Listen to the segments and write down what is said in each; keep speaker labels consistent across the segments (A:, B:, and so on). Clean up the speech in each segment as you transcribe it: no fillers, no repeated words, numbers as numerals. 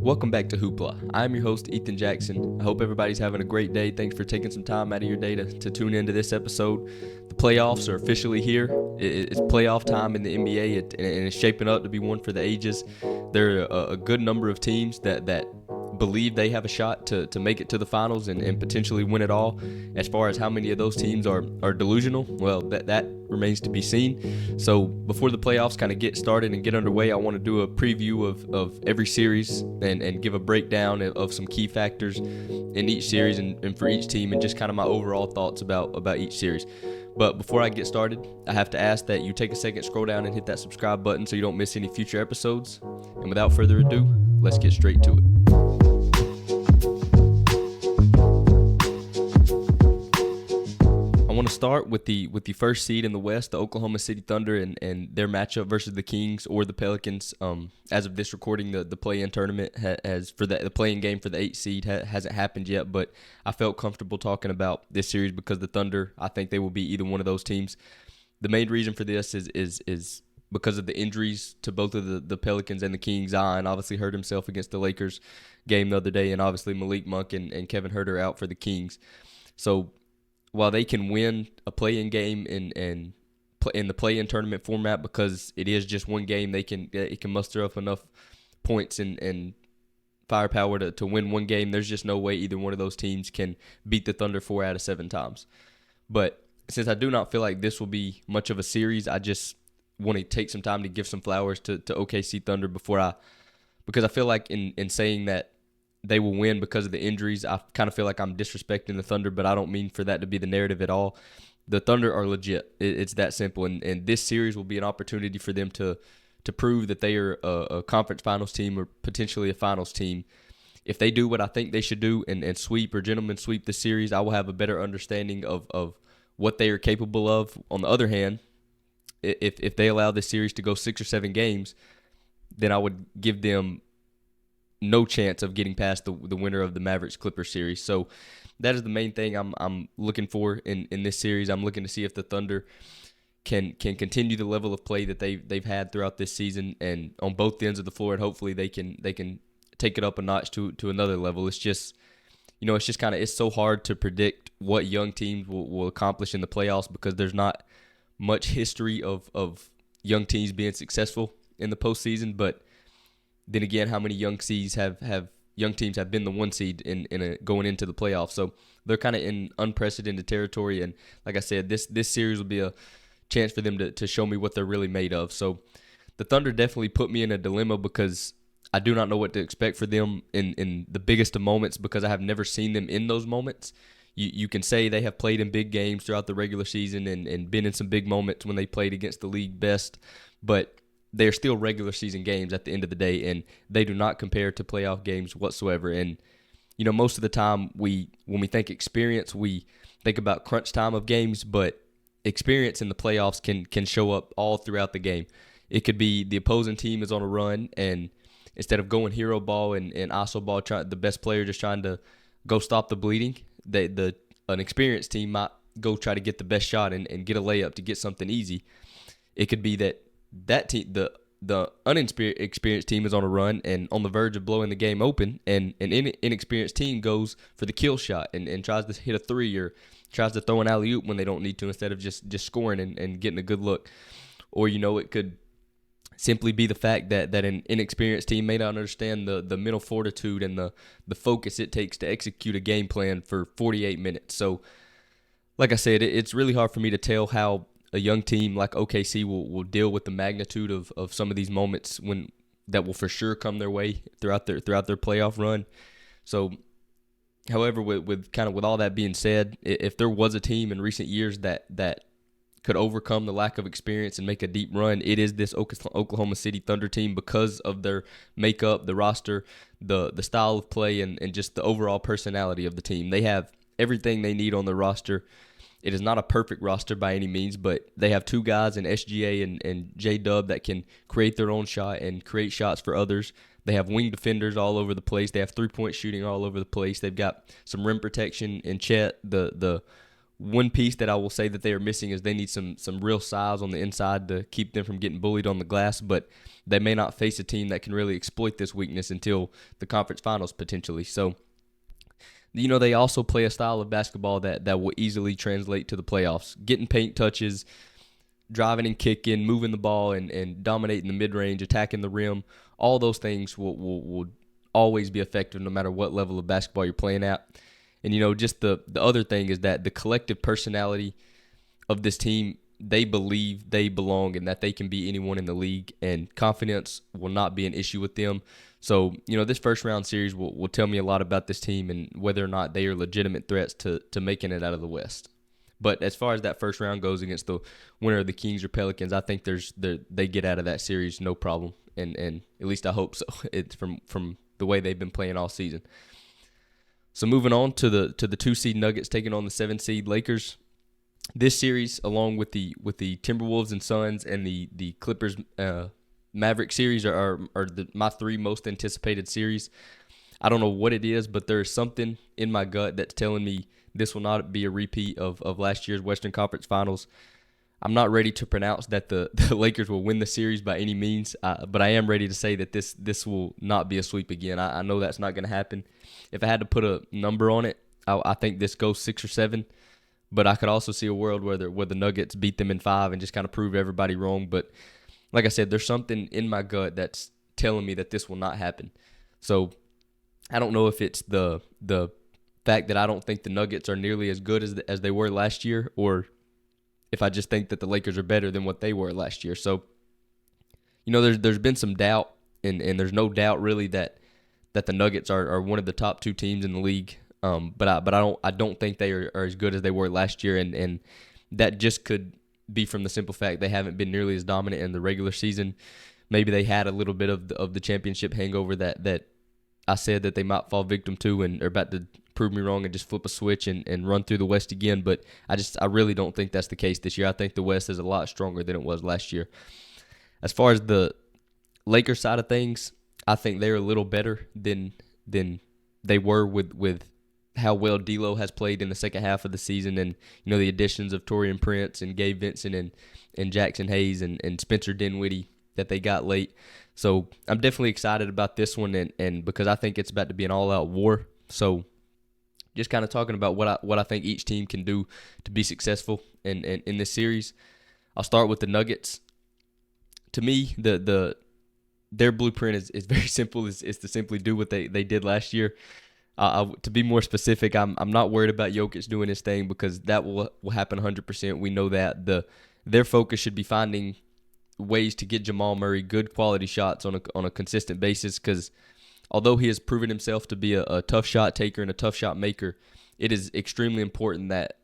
A: Welcome back to Hoopla. I'm your host, Ethan Jackson. I hope everybody's having a great day. Thanks for taking some time out of your day to tune into this episode. The playoffs are officially here. It's playoff time in the NBA, and it's shaping up to be one for the ages. There are a good number of teams that believe they have a shot to make it to the finals and potentially win it all. As far as how many of those teams are delusional, well, that remains to be seen. So before the playoffs kind of get started and get underway, I want to do a preview of every series and give a breakdown of some key factors in each series and for each team, and just kind of my overall thoughts about each series. But before I get started, I have to ask that you take a second, scroll down, and hit that subscribe button so you don't miss any future episodes. And without further ado, let's get straight to it. I want to start with the first seed in the West, the Oklahoma City Thunder, and their matchup versus the Kings or the Pelicans. As of this recording, the play-in tournament has for the play-in game for the 8th seed hasn't happened yet, but I felt comfortable talking about this series because the Thunder, I think they will be either one of those teams. The main reason for this is because of the injuries to both of the Pelicans and the Kings. Zion obviously hurt himself against the Lakers game the other day, and obviously Malik Monk and Kevin Huerter are out for the Kings. So while they can win a play-in game in the play-in tournament format because it is just one game, it can muster up enough points and firepower to win one game. There's just no way either one of those teams can beat the Thunder 4 out of 7 times. But since I do not feel like this will be much of a series, I just want to take some time to give some flowers to OKC Thunder because I feel like in saying that they will win because of the injuries, I kind of feel like I'm disrespecting the Thunder, but I don't mean for that to be the narrative at all. The Thunder are legit. It's that simple, and this series will be an opportunity for them to prove that they are a conference finals team or potentially a finals team. If they do what I think they should do and sweep or gentlemen sweep the series, I will have a better understanding of what they are capable of. On the other hand, if they allow this series to go 6 or 7 games, then I would give them no chance of getting past the winner of the Mavs-Clippers series. So that is the main thing I'm looking for in this series. I'm looking to see if the Thunder can continue the level of play that they've had throughout this season and on both ends of the floor, and hopefully they can take it up a notch to another level. It's just it's so hard to predict what young teams will accomplish in the playoffs because there's not much history of young teams being successful in the postseason. But then again, how many young teams have been the 1 seed in going into the playoffs? So they're kind of in unprecedented territory. And like I said, this series will be a chance for them to show me what they're really made of. So the Thunder definitely put me in a dilemma because I do not know what to expect for them in the biggest of moments because I have never seen them in those moments. You can say they have played in big games throughout the regular season and been in some big moments when they played against the league best, but they're still regular season games at the end of the day, and they do not compare to playoff games whatsoever. And, most of the time when we think experience, we think about crunch time of games, but experience in the playoffs can show up all throughout the game. It could be the opposing team is on a run, and instead of going hero ball and iso ball, the best player just trying to go stop the bleeding, an experienced team might go try to get the best shot and get a layup to get something easy. It could be that team, the inexperienced team is on a run and on the verge of blowing the game open, and an inexperienced team goes for the kill shot and tries to hit a 3 or tries to throw an alley-oop when they don't need to instead of just scoring and getting a good look. Or, it could simply be the fact that an inexperienced team may not understand the mental fortitude and the focus it takes to execute a game plan for 48 minutes. So, like I said, it's really hard for me to tell how a young team like OKC will deal with the magnitude of some of these moments that will for sure come their way throughout their playoff run. So, however, with all that being said, if there was a team in recent years that could overcome the lack of experience and make a deep run, it is this Oklahoma City Thunder team because of their makeup, the roster, the style of play, and just the overall personality of the team. They have everything they need on the roster. It is not a perfect roster by any means, but they have 2 guys in SGA and J-Dub that can create their own shot and create shots for others. They have wing defenders all over the place. They have 3-point shooting all over the place. They've got some rim protection in Chet, the One piece that I will say that they are missing is they need some real size on the inside to keep them from getting bullied on the glass, but they may not face a team that can really exploit this weakness until the conference finals potentially. So, they also play a style of basketball that will easily translate to the playoffs. Getting paint touches, driving and kicking, moving the ball, and dominating the mid-range, attacking the rim, all those things will always be effective no matter what level of basketball you're playing at. And, just the other thing is that the collective personality of this team, they believe they belong and that they can beat anyone in the league, and confidence will not be an issue with them. So, this first round series will tell me a lot about this team and whether or not they are legitimate threats to making it out of the West. But as far as that first round goes against the winner of the Kings or Pelicans, I think they get out of that series no problem, and at least I hope so. It's from the way they've been playing all season. So moving on to the 2-seed Nuggets taking on the 7-seed Lakers. This series, along with the Timberwolves and Suns and the Clippers Maverick series, are my three most anticipated series. I don't know what it is, but there's something in my gut that's telling me this will not be a repeat of last year's Western Conference Finals. I'm not ready to pronounce that the Lakers will win the series by any means, but I am ready to say that this will not be a sweep again. I know that's not going to happen. If I had to put a number on it, I think this goes 6 or 7. But I could also see a world where the Nuggets beat them in 5 and just kind of prove everybody wrong. But like I said, there's something in my gut that's telling me that this will not happen. So I don't know if it's the fact that I don't think the Nuggets are nearly as good as they were last year, or if I just think that the Lakers are better than what they were last year. So, there's been some doubt, and there's no doubt really that the Nuggets are one of the top 2 teams in the league. But I don't think they are as good as they were last year, and that just could be from the simple fact they haven't been nearly as dominant in the regular season. Maybe they had a little bit of the championship hangover that I said that they might fall victim to, and are about to prove me wrong and just flip a switch and run through the West again. But I really don't think that's the case this year. I think the West is a lot stronger than it was last year. As far as the Lakers side of things, I think they're a little better than they were with how well D'Lo has played in the second half of the season, and the additions of Taurean Prince and Gabe Vincent and Jackson Hayes and Spencer Dinwiddie that they got late. So I'm definitely excited about this one, and because I think it's about to be an all-out war. So just kind of talking about what I think each team can do to be successful in this series. I'll start with the Nuggets. To me, their blueprint is very simple. Is to simply do what they did last year. To be more specific, I'm not worried about Jokic doing his thing, because that will happen 100%. We know that their focus should be finding ways to get Jamal Murray good quality shots on a consistent basis, because although he has proven himself to be a tough shot taker and a tough shot maker, it is extremely important that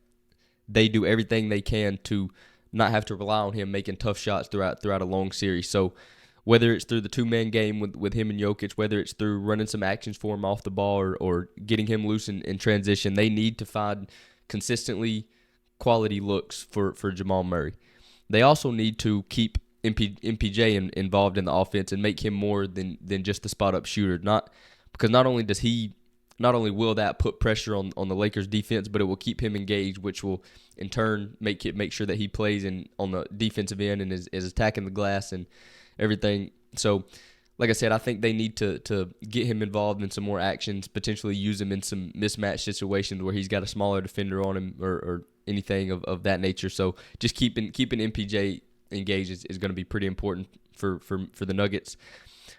A: they do everything they can to not have to rely on him making tough shots throughout a long series. So whether it's through the two-man game with him and Jokic, whether it's through running some actions for him off the ball or getting him loose in transition, they need to find consistently quality looks for Jamal Murray. They also need to keep MPJ involved in the offense and make him more than just the spot-up shooter. Because not only will that put pressure on the Lakers' defense, but it will keep him engaged, which will in turn make sure that he plays on the defensive end and is attacking the glass and everything. So, like I said, I think they need to get him involved in some more actions, potentially use him in some mismatch situations where he's got a smaller defender on him or anything of that nature. So just keeping MPJ engaged is going to be pretty important for the Nuggets.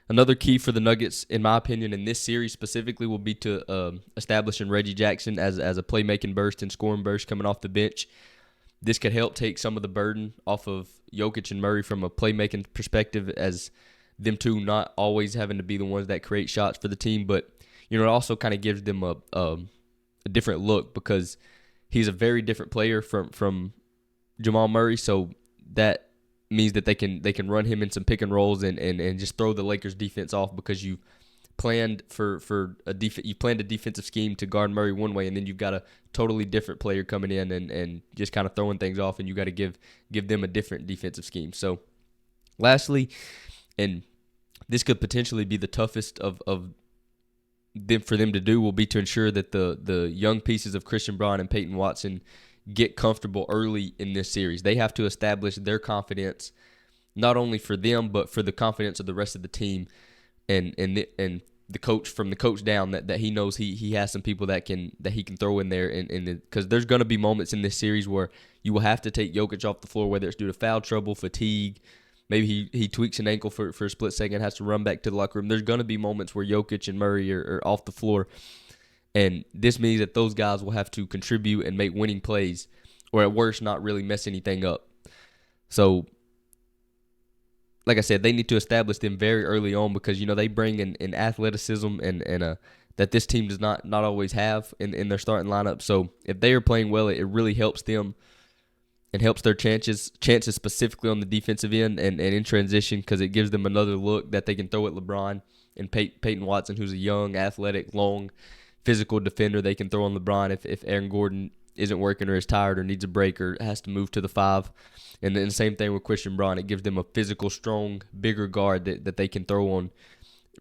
A: Another key for the Nuggets, in my opinion, in this series specifically, will be to establishing Reggie Jackson as a playmaking burst and scoring burst coming off the bench. This could help take some of the burden off of Jokic and Murray from a playmaking perspective, as them two not always having to be the ones that create shots for the team. But it also kind of gives them a different look, because he's a very different player from Jamal Murray. So that means that they can run him in some pick and rolls and just throw the Lakers defense off, because you planned a defensive scheme to guard Murray one way, and then you've got a totally different player coming in and just kind of throwing things off, and you got to give them a different defensive scheme. So lastly, and this could potentially be the toughest of them for them to do, will be to ensure that the young pieces of Christian Braun and Peyton Watson get comfortable early in this series. They have to establish their confidence, not only for them but for the confidence of the rest of the team, and the coach, from the coach down, that he knows he has some people that he can throw in there, and because there's going to be moments in this series where you will have to take Jokic off the floor, whether it's due to foul trouble, fatigue, maybe he tweaks an ankle for a split second, has to run back to the locker room. There's going to be moments where Jokic and Murray are off the floor, and this means that those guys will have to contribute and make winning plays, or at worst not really mess anything up. So, like I said, they need to establish them very early on, because they bring in athleticism and that this team does not always have in their starting lineup. So if they are playing well, it really helps them and helps their chances specifically on the defensive end and in transition, because it gives them another look that they can throw at LeBron and Peyton Watson, who's a young, athletic, long, physical defender. They can throw on LeBron if Aaron Gordon isn't working or is tired or needs a break or has to move to the 5. And then the same thing with Christian Braun. It gives them a physical, strong, bigger guard that they can throw on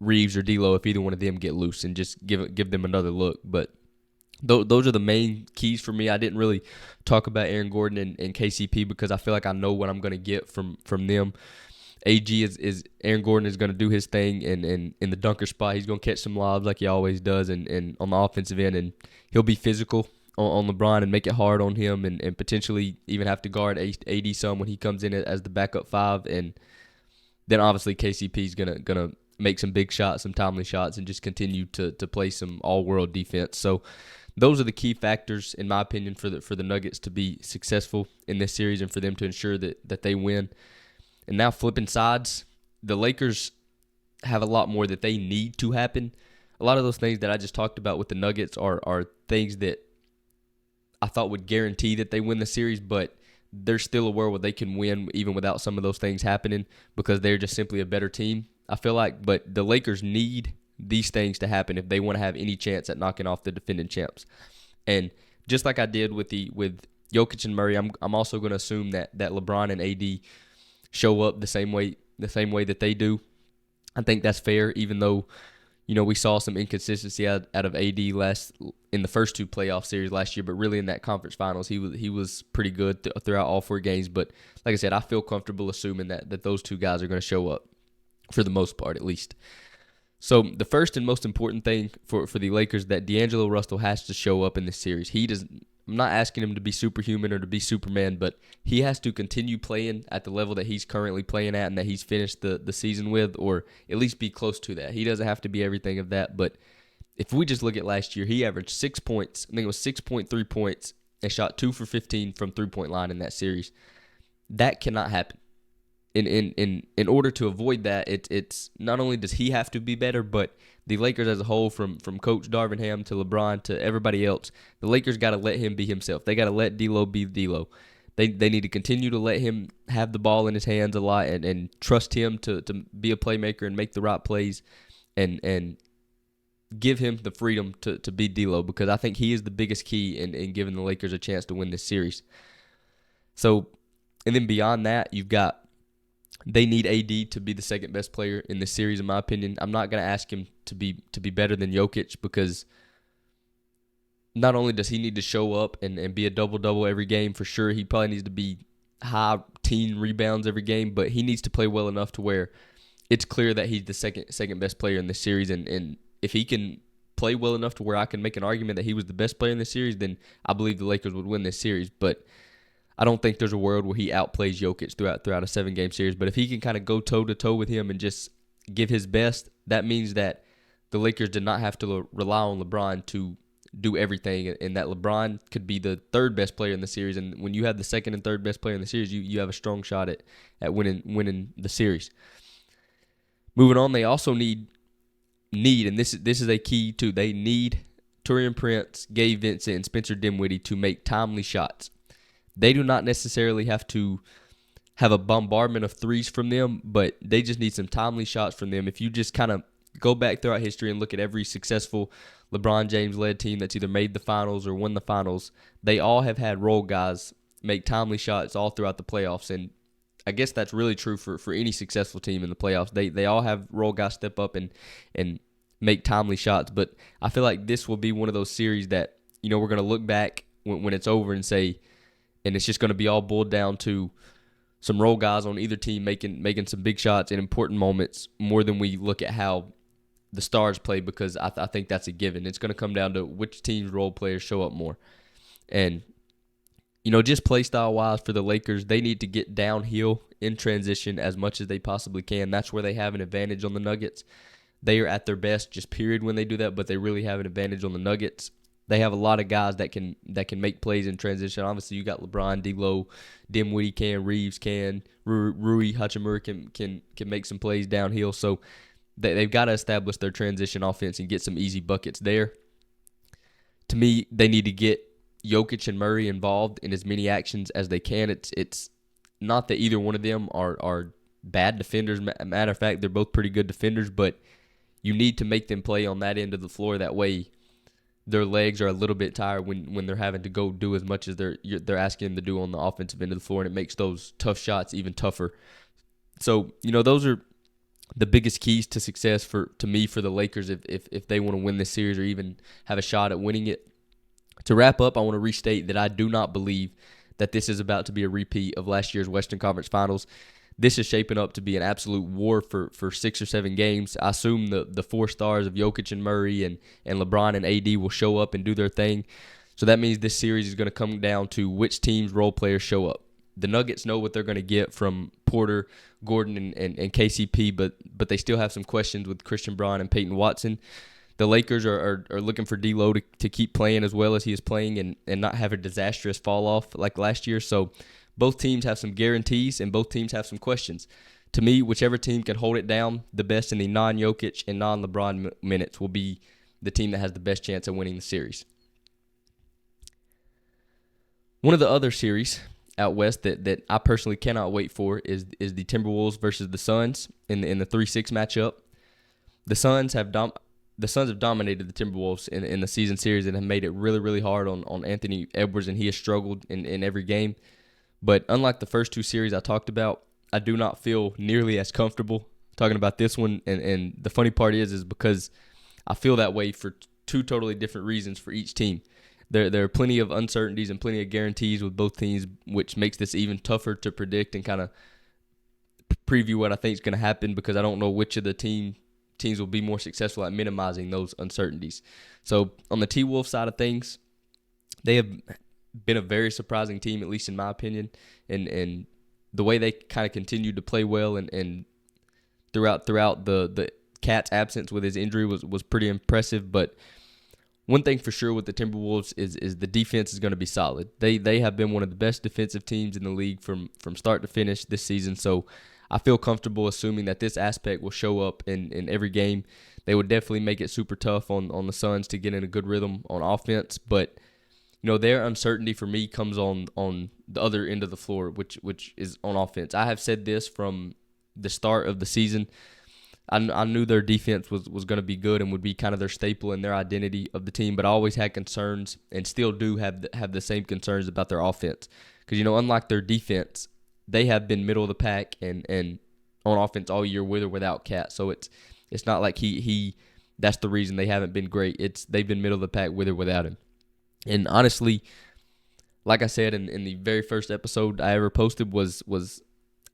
A: Reeves or D'Lo if either one of them get loose, and just give them another look. But those are the main keys for me. I didn't really talk about Aaron Gordon and KCP because I feel like I know what I'm going to get from them. AG is Aaron Gordon is going to do his thing, and in the dunker spot, he's going to catch some lobs like he always does, and on the offensive end, and he'll be physical on LeBron and make it hard on him, and potentially even have to guard AD some when he comes in as the backup 5. And then obviously KCP is gonna make some big shots, some timely shots, and just continue to play some all-world defense. So those are the key factors, in my opinion, for the Nuggets to be successful in this series and for them to ensure that they win. And now flipping sides, the Lakers have a lot more that they need to happen. A lot of those things that I just talked about with the Nuggets are things that I thought would guarantee that they win the series, but there's still a world where they can win even without some of those things happening, because they're just simply a better team, I feel like. But the Lakers need these things to happen if they want to have any chance at knocking off the defending champs. And just like I did with Jokic and Murray, I'm also going to assume that LeBron and AD show up the same way that they do. I think that's fair, even though we saw some inconsistency out of AD in the first 2 playoff series last year, but really in that conference finals, he was pretty good throughout all 4 games. But like I said, I feel comfortable assuming that those 2 guys are going to show up for the most part, at least. So the first and most important thing for the Lakers, that D'Angelo Russell has to show up in this series. I'm not asking him to be superhuman or to be Superman, but he has to continue playing at the level that he's currently playing at and that he's finished the season with, or at least be close to that. He doesn't have to be everything of that, but if we just look at last year, he averaged 6 points. I think it was 6.3 points, and shot 2 for 15 from three-point line in that series. That cannot happen. In order to avoid that, it's not only does he have to be better, but the Lakers as a whole, from Coach Darvin Ham to LeBron to everybody else, the Lakers got to let him be himself. They got to let D'Lo be D'Lo. They need to continue to let him have the ball in his hands a lot and trust him to be a playmaker and make the right plays, and give him the freedom to be D'Lo, because I think he is the biggest key in giving the Lakers a chance to win this series. So, and then beyond that, they need AD to be the second best player in this series, in my opinion. I'm not going to ask him to be better than Jokic, because not only does he need to show up and be a double-double every game for sure, he probably needs to be high teen rebounds every game, but he needs to play well enough to where it's clear that he's the second best player in this series. And if he can play well enough to where I can make an argument that he was the best player in this series, then I believe the Lakers would win this series. But I don't think there's a world where he outplays Jokic throughout a 7-game series. But if he can kind of go toe-to-toe with him and just give his best, that means that the Lakers did not have to rely on LeBron to do everything, and that LeBron could be the third best player in the series. And when you have the second and third best player in the series, you have a strong shot at winning the series. Moving on, they also need, and this is a key too, they need Taurean Prince, Gabe Vincent, and Spencer Dinwiddie to make timely shots. They do not necessarily have to have a bombardment of threes from them, but they just need some timely shots from them. If you just kind of go back throughout history and look at every successful LeBron James-led team that's either made the finals or won the finals, they all have had role guys make timely shots all throughout the playoffs. And I guess that's really true for any successful team in the playoffs. They all have role guys step up and make timely shots. But I feel like this will be one of those series that, we're going to look back when it's over and say, and it's just going to be all boiled down to some role guys on either team making some big shots in important moments more than we look at how the stars play, because I think that's a given. It's going to come down to which team's role players show up more. And, just play style wise for the Lakers, they need to get downhill in transition as much as they possibly can. That's where they have an advantage on the Nuggets. They are at their best just period when they do that, but they really have an advantage on the Nuggets. They have a lot of guys that can make plays in transition. Obviously, you got LeBron, D'Lo, Dinwiddie can, Reeves can, Rui Hachimura can make some plays downhill. So they've got to establish their transition offense and get some easy buckets there. To me, they need to get Jokic and Murray involved in as many actions as they can. It's not that either one of them are bad defenders. Matter of fact, they're both pretty good defenders, but you need to make them play on that end of the floor. That way, their legs are a little bit tired when they're having to go do as much as they're asking them to do on the offensive end of the floor, and it makes those tough shots even tougher. So, those are the biggest keys to success for the Lakers if they want to win this series or even have a shot at winning it. To wrap up, I want to restate that I do not believe that this is about to be a repeat of last year's Western Conference Finals. This is shaping up to be an absolute war for 6 or 7 games. I assume the 4 stars of Jokic and Murray and LeBron and AD will show up and do their thing. So that means this series is going to come down to which team's role players show up. The Nuggets know what they're going to get from Porter, Gordon, and KCP, but they still have some questions with Christian Braun and Peyton Watson. The Lakers are looking for D'Lo to keep playing as well as he is playing and not have a disastrous fall off like last year. So both teams have some guarantees and both teams have some questions. To me, whichever team can hold it down the best in the non-Jokic and non-LeBron minutes will be the team that has the best chance of winning the series. One of the other series out west that I personally cannot wait for is the Timberwolves versus the Suns in the 3-6 matchup. The Suns have dominated the Timberwolves in the season series and have made it really, really hard on Anthony Edwards, and he has struggled in every game. But unlike the first 2 series I talked about, I do not feel nearly as comfortable talking about this one. And the funny part is because I feel that way for 2 totally different reasons for each team. There are plenty of uncertainties and plenty of guarantees with both teams, which makes this even tougher to predict and kind of preview what I think is going to happen, because I don't know which of the teams will be more successful at minimizing those uncertainties. So on the T-Wolf side of things, they have been a very surprising team, at least in my opinion, and the way they kind of continued to play well and throughout the Cat's absence with his injury was pretty impressive. But one thing for sure with the Timberwolves is the defense is going to be solid. They have been one of the best defensive teams in the league from start to finish this season. So I feel comfortable assuming that this aspect will show up in every game. They would definitely make it super tough on the Suns to get in a good rhythm on offense. But their uncertainty for me comes on the other end of the floor, which is on offense. I have said this from the start of the season. I knew their defense was going to be good and would be kind of their staple and their identity of the team, but I always had concerns and still do have the same concerns about their offense. Because, unlike their defense, they have been middle of the pack and on offense all year with or without Cat. So it's not like he that's the reason they haven't been great. They've been middle of the pack with or without him. And honestly, like I said in the very first episode I ever posted was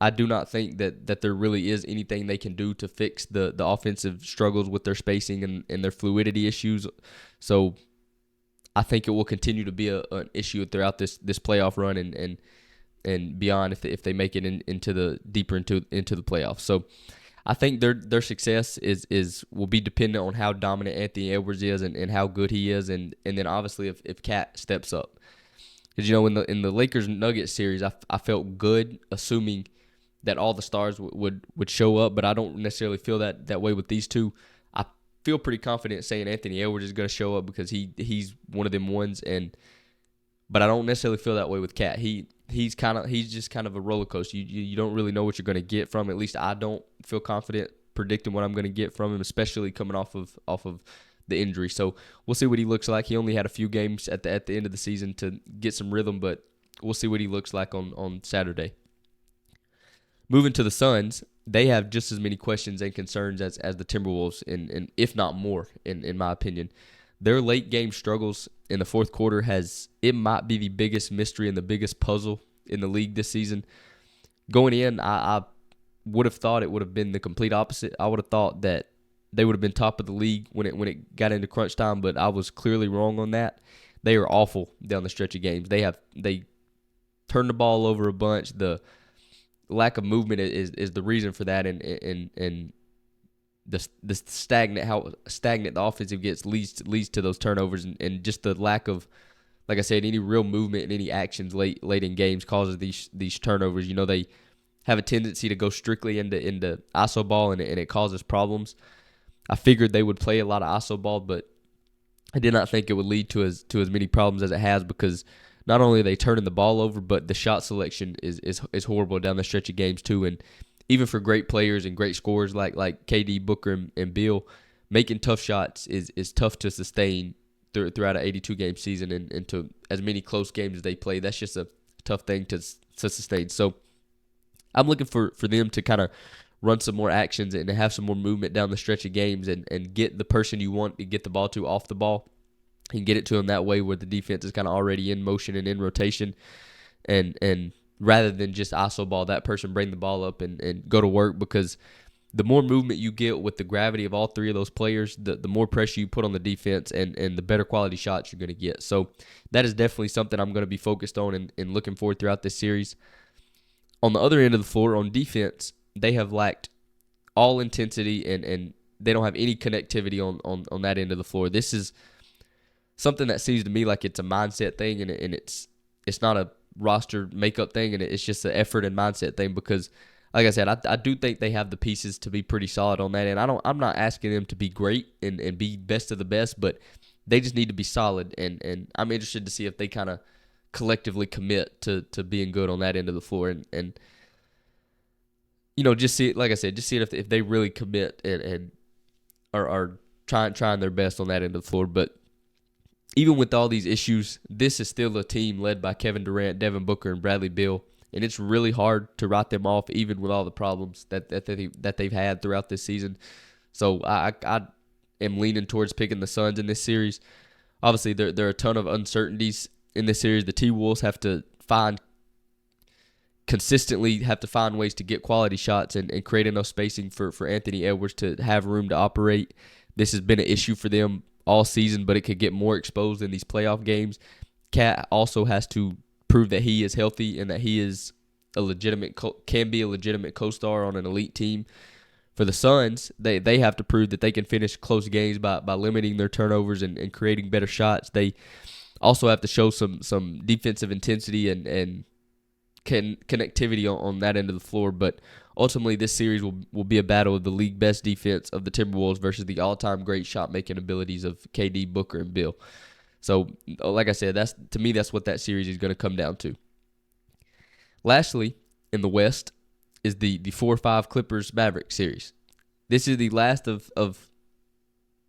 A: I do not think that there really is anything they can do to fix the offensive struggles with their spacing and their fluidity issues. So I think it will continue to be an issue throughout this playoff run and beyond if they make it into the playoffs. So I think their success will be dependent on how dominant Anthony Edwards is and how good he is, and then obviously if Cat steps up. Because in the Lakers Nuggets series, I felt good assuming that all the stars would show up, but I don't necessarily feel that way with these two. I feel pretty confident saying Anthony Edwards is going to show up because he's one of them ones, but I don't necessarily feel that way with Cat. He's just kind of a roller coaster. You don't really know what you're going to get from him. At least I don't feel confident predicting what I'm going to get from him, especially coming off of the injury. So we'll see what he looks like. He only had a few games at the end of the season to get some rhythm, but we'll see what he looks like on Saturday. Moving to the Suns, they have just as many questions and concerns as the Timberwolves, and if not more, in my opinion. their late game struggles in the fourth quarter it might be the biggest mystery and the biggest puzzle in the league this season. Going in, I would have thought it would have been the complete opposite. I would have thought that they would have been top of the league when it got into crunch time, but I was clearly wrong on that. They are awful down the stretch of games. They turn the ball over a bunch. The lack of movement is the reason for that, and the stagnant the offensive gets leads to those turnovers, and just the lack of, like I said, any real movement and any actions late in games causes these turnovers. You know, they have a tendency to go strictly into iso ball, and it causes problems. I figured they would play a lot of iso ball, but I did not think it would lead to as many problems as it has, because not only are they turning the ball over, but the shot selection is horrible down the stretch of games too. And even for great players and great scorers like KD, Booker, and Beal, making tough shots is tough to sustain throughout an 82-game season, and to as many close games as they play. That's just a tough thing to sustain. So I'm looking for them to kind of run some more actions and to have some more movement down the stretch of games, and get the person you want to get the ball to off the ball and get it to them that way, where the defense is kind of already in motion and in rotation, and rather than just iso ball that person, bring the ball up and go to work, because the more movement you get with the gravity of all three of those players, the more pressure you put on the defense, and the better quality shots you're going to get. So that is definitely something I'm going to be focused on and looking forward throughout this series. On the other end of the floor, on defense, they have lacked all intensity, and they don't have any connectivity on that end of the floor. This is something that seems to me like it's a mindset thing, and it's not a roster makeup thing, and it's just an effort and mindset thing, because like I said, I do think they have the pieces to be pretty solid on that end. I'm not asking them to be great and be best of the best, but they just need to be solid, and I'm interested to see if they kind of collectively commit to being good on that end of the floor, and you know, just see it, like I said, just see it if they really commit and are trying their best on that end of the floor. But even with all these issues, this is still a team led by Kevin Durant, Devin Booker, and Bradley Beal, and it's really hard to write them off, even with all the problems that they've had throughout this season. So I am leaning towards picking the Suns in this series. Obviously, there are a ton of uncertainties in this series. The T-Wolves have to consistently find ways to get quality shots and create enough spacing for Anthony Edwards to have room to operate. This has been an issue for them all season, but it could get more exposed in these playoff games. Cat also has to prove that he is healthy and that he is can be a legitimate co-star on an elite team. For the Suns, they have to prove that they can finish close games by limiting their turnovers and creating better shots. They also have to show some defensive intensity and connectivity on that end of the floor. But ultimately, this series will be a battle of the league best defense of the Timberwolves versus the all-time great shot-making abilities of KD, Booker, and Bill. So, like I said, that's what that series is going to come down to. Lastly, in the West is the 4-5 Clippers-Mavericks series. This is the last of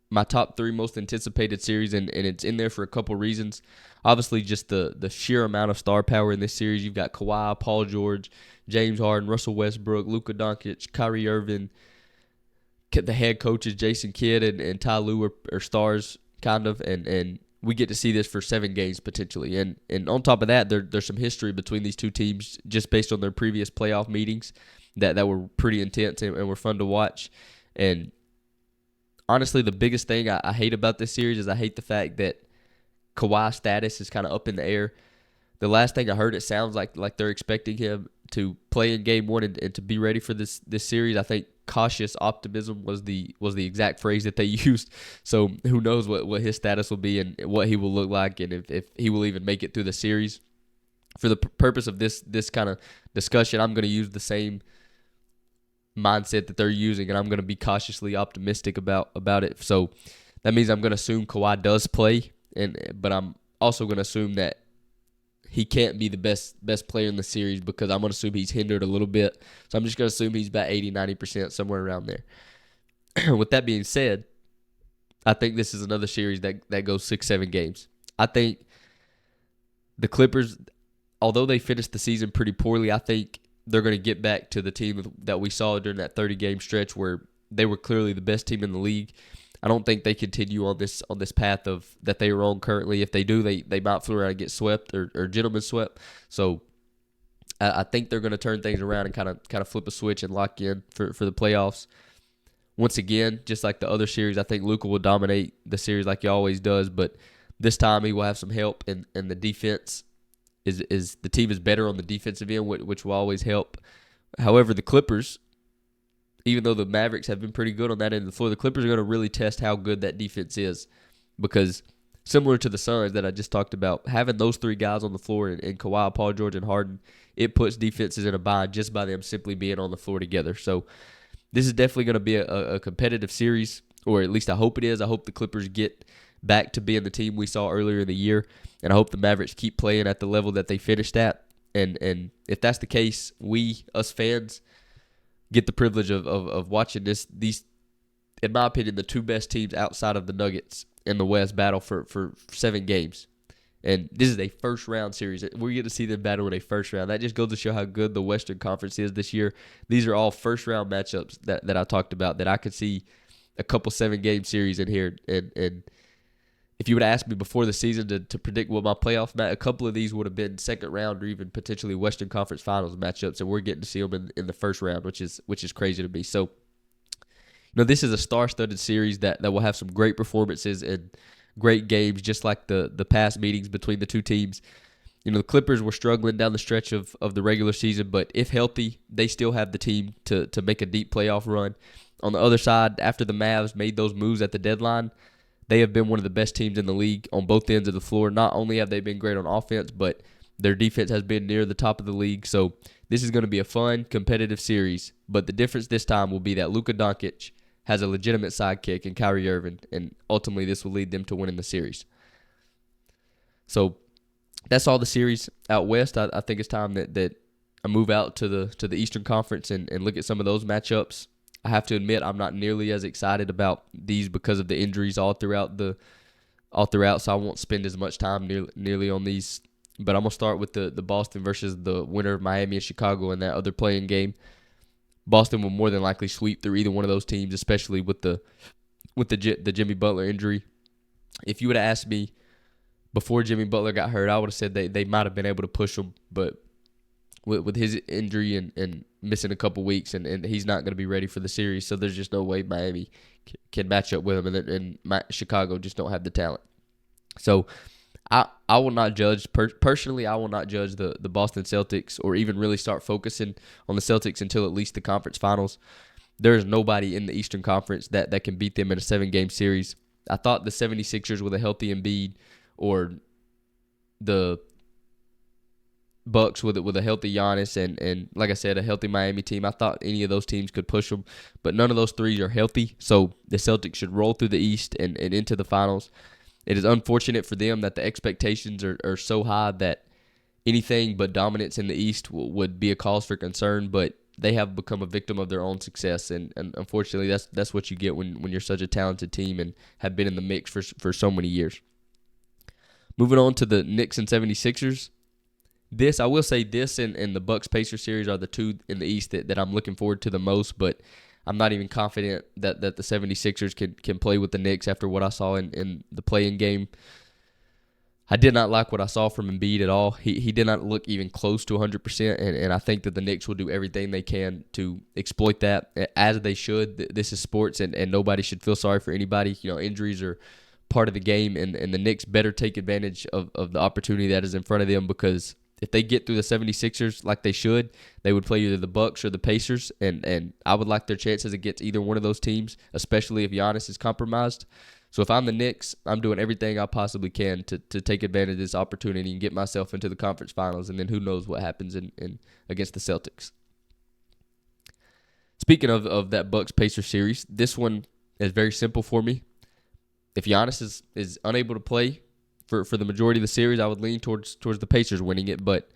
A: my top three most anticipated series, and it's in there for a couple reasons. Obviously, just the sheer amount of star power in this series. You've got Kawhi, Paul George, James Harden, Russell Westbrook, Luka Doncic, Kyrie Irving. The head coaches, Jason Kidd and Ty Lue, are stars, kind of, and we get to see this for 7 games potentially. And on top of that, there's some history between these two teams just based on their previous playoff meetings that were pretty intense and were fun to watch. And honestly, the biggest thing I hate about this series is I hate the fact that Kawhi's status is kind of up in the air. The last thing I heard, it sounds like they're expecting him to play in Game 1 and to be ready for this series. I think cautious optimism was the exact phrase that they used. So who knows what his status will be and what he will look like, and if he will even make it through the series. For the purpose of this kind of discussion, I'm going to use the same mindset that they're using, and I'm going to be cautiously optimistic about it. So that means I'm going to assume Kawhi does play, but I'm also going to assume that he can't be the best player in the series, because I'm going to assume he's hindered a little bit. So I'm just going to assume he's about 80-90%, somewhere around there. With that being said, I think this is another series that goes 6-7 games. I think the Clippers, although they finished the season pretty poorly, I think they're going to get back to the team that we saw during that 30-game stretch where they were clearly the best team in the league. I don't think they continue on this path of that they are on currently. If they do, they might fool around and get swept or gentlemen swept. So I think they're going to turn things around and kind of flip a switch and lock in for the playoffs. Once again, just like the other series, I think Luka will dominate the series like he always does, but this time he will have some help, and the defense is the team is better on the defensive end, which will always help. However, the Clippers, even though the Mavericks have been pretty good on that end of the floor, the Clippers are going to really test how good that defense is, because similar to the Suns that I just talked about, having those three guys on the floor in Kawhi, Paul George, and Harden, it puts defenses in a bind just by them simply being on the floor together. So this is definitely going to be a competitive series, or at least I hope it is. I hope the Clippers get back to being the team we saw earlier in the year, and I hope the Mavericks keep playing at the level that they finished at. And if that's the case, us fans, get the privilege of watching these, in my opinion, the two best teams outside of the Nuggets in the West battle for 7 games. And this is a first-round series. We get to see them battle in a first round. That just goes to show how good the Western Conference is this year. These are all first-round matchups that I talked about that I could see a couple 7-game series in here. And if you would have asked me before the season to predict what my playoff match, a couple of these would have been second round or even potentially Western Conference Finals matchups, and we're getting to see them in the first round, which is crazy to me. So, this is a star-studded series that will have some great performances and great games, just like the past meetings between the two teams. The Clippers were struggling down the stretch of the regular season, but if healthy, they still have the team to make a deep playoff run. On the other side, after the Mavs made those moves at the deadline, they have been one of the best teams in the league on both ends of the floor. Not only have they been great on offense, but their defense has been near the top of the league. So this is going to be a fun, competitive series. But the difference this time will be that Luka Doncic has a legitimate sidekick in Kyrie Irving, and ultimately this will lead them to winning the series. So that's all the series out west. I think it's time that I move out to the Eastern Conference and look at some of those matchups. I have to admit I'm not nearly as excited about these because of the injuries all throughout, so I won't spend as much time nearly on these. But I'm going to start with the Boston versus the winner of Miami and Chicago in that other playing game. Boston will more than likely sweep through either one of those teams, especially with the Jimmy Butler injury. If you would have asked me before Jimmy Butler got hurt, I would have said they might have been able to push them, but with his injury and missing a couple weeks, and he's not going to be ready for the series, so there's just no way Miami can match up with him, and Chicago just don't have the talent. So I will not judge, personally, I will not judge the Boston Celtics or even really start focusing on the Celtics until at least the conference finals. There's nobody in the Eastern Conference that can beat them in a 7-game series. I thought the 76ers with a healthy Embiid, or the Bucks with a healthy Giannis, and like I said, a healthy Miami team, I thought any of those teams could push them, but none of those three are healthy, so the Celtics should roll through the East and into the finals. It is unfortunate for them that the expectations are so high that anything but dominance in the East would be a cause for concern, but they have become a victim of their own success, and unfortunately that's what you get when you're such a talented team and have been in the mix for so many years. Moving on to the Knicks and 76ers. I will say this and the Bucks-Pacers series are the two in the East that I'm looking forward to the most, but I'm not even confident that the 76ers can play with the Knicks after what I saw in the play-in game. I did not like what I saw from Embiid at all. He did not look even close to 100%, and I think that the Knicks will do everything they can to exploit that, as they should. This is sports, and nobody should feel sorry for anybody. Injuries are part of the game, and the Knicks better take advantage of the opportunity that is in front of them, because if they get through the 76ers like they should, they would play either the Bucks or the Pacers, and I would like their chances against either one of those teams, especially if Giannis is compromised. So if I'm the Knicks, I'm doing everything I possibly can to take advantage of this opportunity and get myself into the conference finals, and then who knows what happens in against the Celtics. Speaking of that Bucks-Pacers series, this one is very simple for me. If Giannis is unable to play for the majority of the series, I would lean towards the Pacers winning it, but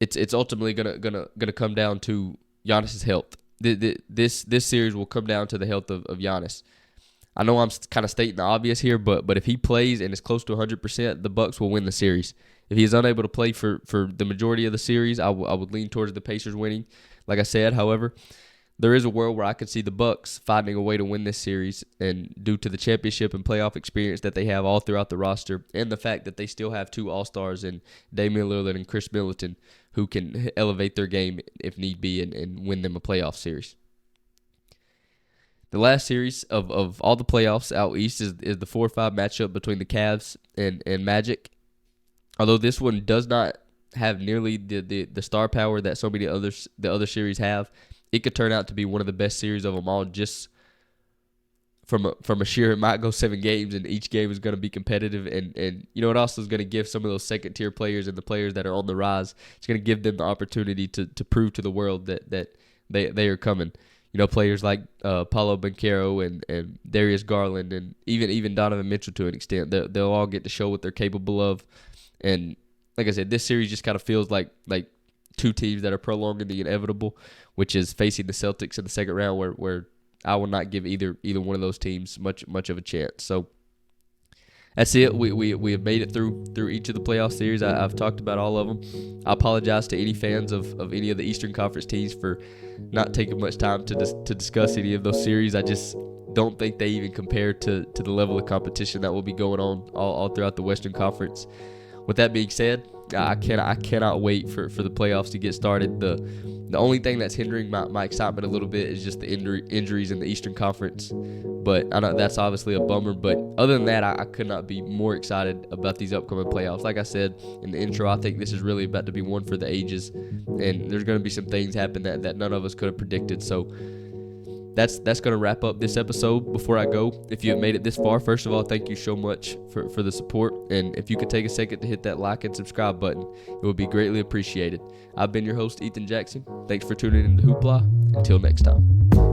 A: it's ultimately gonna come down to Giannis's health. This series will come down to the health of Giannis. I know I'm kind of stating the obvious here, but if he plays and is close to 100%, the Bucks will win the series. If he is unable to play for the majority of the series, I would lean towards the Pacers winning. Like I said, however, there is a world where I could see the Bucks finding a way to win this series, and due to the championship and playoff experience that they have all throughout the roster, and the fact that they still have two All-Stars in Damian Lillard and Chris Middleton, who can elevate their game if need be and win them a playoff series. The last series of all the playoffs out east is the 4-5 matchup between the Cavs and Magic. Although this one does not have nearly the star power that so many the other series have, it could turn out to be one of the best series of them all, just from a sheer, it might go 7 games, and each game is going to be competitive. And you know, it also is going to give some of those second-tier players and the players that are on the rise, it's going to give them the opportunity to prove to the world that they are coming. You know, players like Paolo Banchero and Darius Garland and even Donovan Mitchell to an extent, they'll all get to show what they're capable of. And like I said, this series just kind of feels like two teams that are prolonging the inevitable, which is facing the Celtics in the second round, where I will not give either one of those teams much of a chance. So that's it. We have made it through each of the playoff series. I've talked about all of them. I apologize to any fans of any of the Eastern Conference teams for not taking much time to discuss any of those series. I just don't think they even compare to the level of competition that will be going on all throughout the Western Conference. With that being said, I cannot wait for the playoffs to get started. The only thing that's hindering my excitement a little bit is just the injuries in the Eastern Conference. But I know that's obviously a bummer. But other than that, I could not be more excited about these upcoming playoffs. Like I said in the intro, I think this is really about to be one for the ages. And there's going to be some things happen that none of us could have predicted. So that's going to wrap up this episode. Before I go, if you have made it this far, first of all, thank you so much for the support. And if you could take a second to hit that like and subscribe button, it would be greatly appreciated. I've been your host, Ethan Jackson. Thanks for tuning in to Hoopla. Until next time.